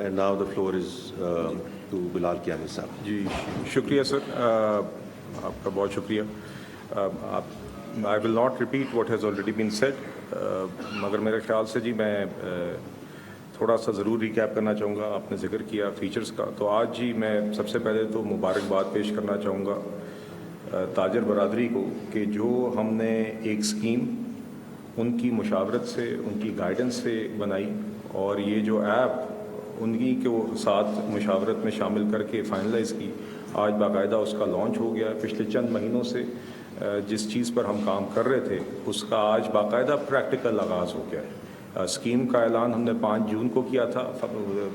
And now the floor is to Bilal Kiani sahab. جی شکریہ سر، آپ کا بہت شکریہ. I will not repeat what has already been said, مگر میرے خیال سے جی میں تھوڑا سا ضرور ریکیپ کرنا چاہوں گا. آپ نے ذکر کیا فیچرز کا، تو آج جی میں سب سے پہلے تو مبارکباد پیش کرنا چاہوں گا تاجر برادری کو کہ جو ہم نے ایک اسکیم ان کی مشاورت سے، ان کی گائیڈنس سے بنائی، اور یہ جو ایپ انہی کے ساتھ مشاورت میں شامل کر کے فائنلائز کی، آج باقاعدہ اس کا لانچ ہو گیا. پچھلے چند مہینوں سے جس چیز پر ہم کام کر رہے تھے اس کا آج باقاعدہ پریکٹیکل آغاز ہو گیا ہے. اسکیم کا اعلان ہم نے 5 جون کو کیا تھا،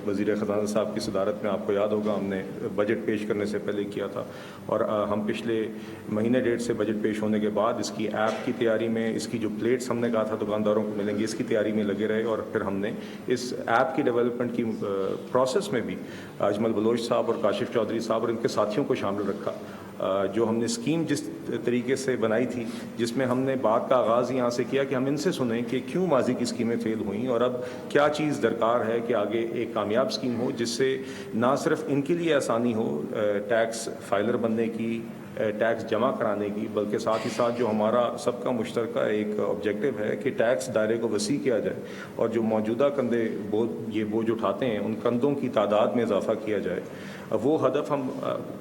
وزیر خزانہ صاحب کی صدارت میں. آپ کو یاد ہوگا ہم نے بجٹ پیش کرنے سے پہلے کیا تھا، اور ہم پچھلے مہینے ڈیڑھ سے بجٹ پیش ہونے کے بعد اس کی ایپ کی تیاری میں، اس کی جو پلیٹس ہم نے کہا تھا دکانداروں کو ملیں گے، اس کی تیاری میں لگے رہے. اور پھر ہم نے اس ایپ کی ڈیولپمنٹ کی پروسیس میں بھی اجمل بلوچ صاحب اور کاشف چودھری صاحب اور ان کے ساتھیوں کو شامل رکھا. جو ہم نے اسکیم جس طریقے سے بنائی تھی، جس میں ہم نے بات کا آغاز یہاں سے کیا کہ ہم ان سے سنیں کہ کیوں ماضی کی اسکیمیں فیل ہوئیں، اور اب کیا چیز درکار ہے کہ آگے ایک کامیاب اسکیم ہو جس سے نہ صرف ان کے لیے آسانی ہو ٹیکس فائلر بننے کی، ٹیکس جمع کرانے کی، بلکہ ساتھ ہی ساتھ جو ہمارا سب کا مشترکہ ایک آبجیکٹو ہے کہ ٹیکس دائرے کو وسیع کیا جائے، اور جو موجودہ کندھے یہ بوجھ اٹھاتے ہیں ان کندھوں کی تعداد میں اضافہ کیا جائے، وہ ہدف ہم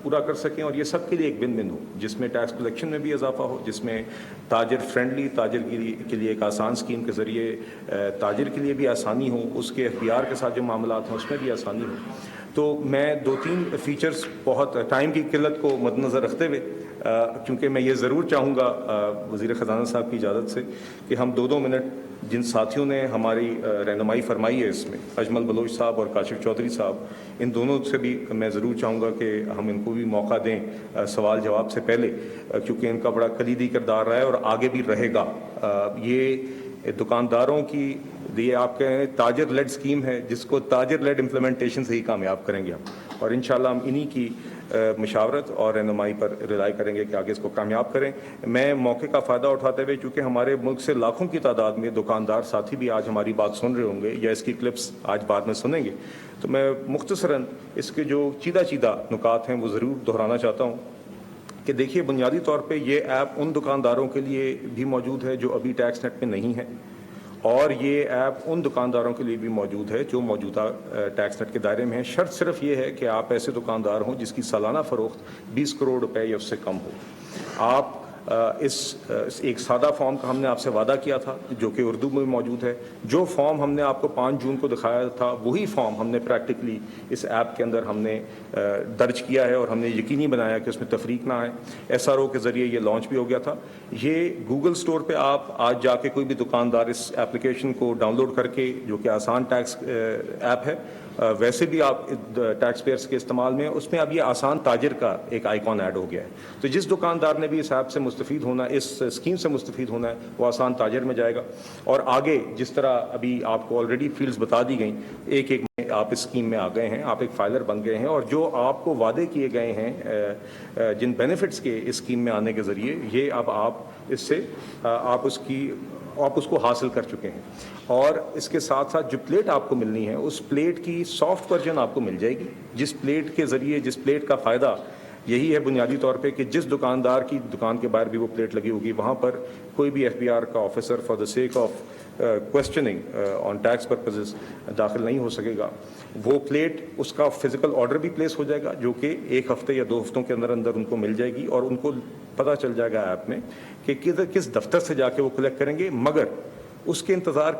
پورا کر سکیں. اور یہ سب کے لیے ایک ون ون ہو، جس میں ٹیکس کلیکشن میں بھی اضافہ ہو، جس میں تاجر فرینڈلی، تاجر کے لیے ایک آسان اسکیم کے ذریعے تاجر کے لیے بھی آسانی ہو، اس کے اختیار کے ساتھ جو معاملات ہیں اس میں بھی آسانی ہو. تو میں 2-3 فیچرز بہت ٹائم کی قلت کو مد نظر رکھتے ہوئے، کیونکہ میں یہ ضرور چاہوں گا وزیر خزانہ صاحب کی اجازت سے کہ ہم 2-2 منٹ جن ساتھیوں نے ہماری رہنمائی فرمائی ہے اس میں، اجمل بلوچ صاحب اور کاشف چودھری صاحب، ان دونوں سے بھی میں ضرور چاہوں گا کہ ہم ان کو بھی موقع دیں سوال جواب سے پہلے، کیونکہ ان کا بڑا کلیدی کردار رہا ہے اور آگے بھی رہے گا. یہ دکانداروں کی، یہ آپ کہیں تاجر لیڈ اسکیم ہے جس کو تاجر لیڈ امپلیمنٹیشن سے ہی کامیاب کریں گے ہم، اور انشاءاللہ ہم انہی کی مشاورت اور رہنمائی پر ریلائی کریں گے کہ آگے اس کو کامیاب کریں. میں موقع کا فائدہ اٹھاتے ہوئے، چونکہ ہمارے ملک سے لاکھوں کی تعداد میں دکاندار ساتھی بھی آج ہماری بات سن رہے ہوں گے یا اس کی کلپس آج بعد میں سنیں گے، تو میں مختصراً اس کے جو چیدہ نکات ہیں وہ ضرور دہرانا چاہتا ہوں. کہ دیکھیے، بنیادی طور پہ یہ ایپ ان دکانداروں کے لیے بھی موجود ہے جو ابھی ٹیکس نیٹ میں نہیں ہے، اور یہ ایپ ان دکانداروں کے لیے بھی موجود ہے جو موجودہ ٹیکس نیٹ کے دائرے میں ہیں. شرط صرف یہ ہے کہ آپ ایسے دکاندار ہوں جس کی سالانہ فروخت 20 کروڑ روپے یا اس سے کم ہو. آپ اس ایک سادہ فارم کا ہم نے آپ سے وعدہ کیا تھا جو کہ اردو میں موجود ہے. جو فارم ہم نے آپ کو 5 جون کو دکھایا تھا وہی فارم ہم نے پریکٹیکلی اس ایپ کے اندر ہم نے درج کیا ہے، اور ہم نے یقینی بنایا کہ اس میں تفریق نہ آئے. ایس آر او کے ذریعے یہ لانچ بھی ہو گیا تھا. یہ گوگل سٹور پہ آپ آج جا کے کوئی بھی دکاندار اس ایپلیکیشن کو ڈاؤن لوڈ کر کے، جو کہ آسان ٹیکس ایپ ہے، ویسے بھی آپ ٹیکس پیئرس کے استعمال میں، اس میں اب یہ آسان تاجر کا ایک آئیکن ایڈ ہو گیا ہے. تو جس دکاندار نے بھی اس ایپ سے مستفید ہونا، اس اسکیم سے مستفید ہونا ہے، وہ آسان تاجر میں جائے گا. اور آگے جس طرح ابھی آپ کو آلریڈی فیلڈز بتا دی گئیں، ایک میں آپ اس اسکیم میں آ گئے ہیں، آپ ایک فائلر بن گئے ہیں، اور جو آپ کو وعدے کیے گئے ہیں جن بینیفٹس کے اس اسکیم میں آنے کے ذریعے، یہ اب آپ اس سے آپ اس کو حاصل کر چکے ہیں. اور اس کے ساتھ ساتھ جو پلیٹ آپ کو ملنی ہے، اس پلیٹ کی سافٹ ورژن آپ کو مل جائے گی، جس پلیٹ کے ذریعے، جس پلیٹ کا فائدہ یہی ہے بنیادی طور پہ کہ جس دکاندار کی دکان کے باہر بھی وہ پلیٹ لگی ہوگی، وہاں پر کوئی بھی ایف بی آر کا officer for the sake of questioning on tax purposes داخل نہیں ہو سکے گا. وہ پلیٹ، اس کا فزیکل آرڈر بھی پلیس ہو جائے گا، جو کہ 1 ہفتے یا 2 ہفتوں کے اندر اندر ان کو مل جائے گی، اور ان کو پتہ چل جائے گا ایپ میں کہ کس دفتر سے جا کے وہ کلیکٹ کریں گے. مگر اس کے انتظار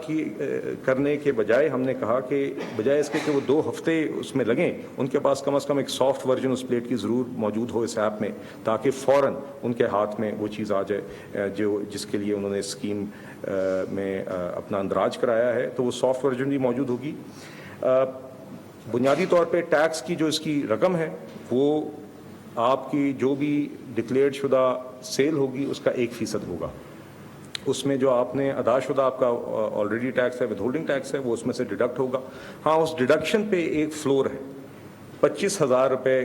کرنے کے بجائے ہم نے کہا کہ بجائے اس کے کہ وہ 2 ہفتے اس میں لگیں، ان کے پاس کم از کم ایک سافٹ ورژن اس پلیٹ کی ضرور موجود ہو اس ایپ میں، تاکہ فوراً ان کے ہاتھ میں وہ چیز آ جائے جس کے لیے انہوں نے اسکیم میں اپنا اندراج کرایا ہے. تو وہ سافٹ ورژن بھی موجود ہوگی. بنیادی طور پہ ٹیکس کی جو اس کی رقم ہے، وہ آپ کی جو بھی ڈکلیئرڈ شدہ سیل ہوگی اس کا 1% ہوگا. اس میں جو آپ نے ادا شدہ آپ کا آلریڈی ٹیکس ہے، ود ہولڈنگ ٹیکس ہے، وہ اس میں سے ڈیڈکٹ ہوگا. ہاں، اس ڈیڈکشن پہ ایک فلور ہے، 25,000 روپے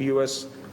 POS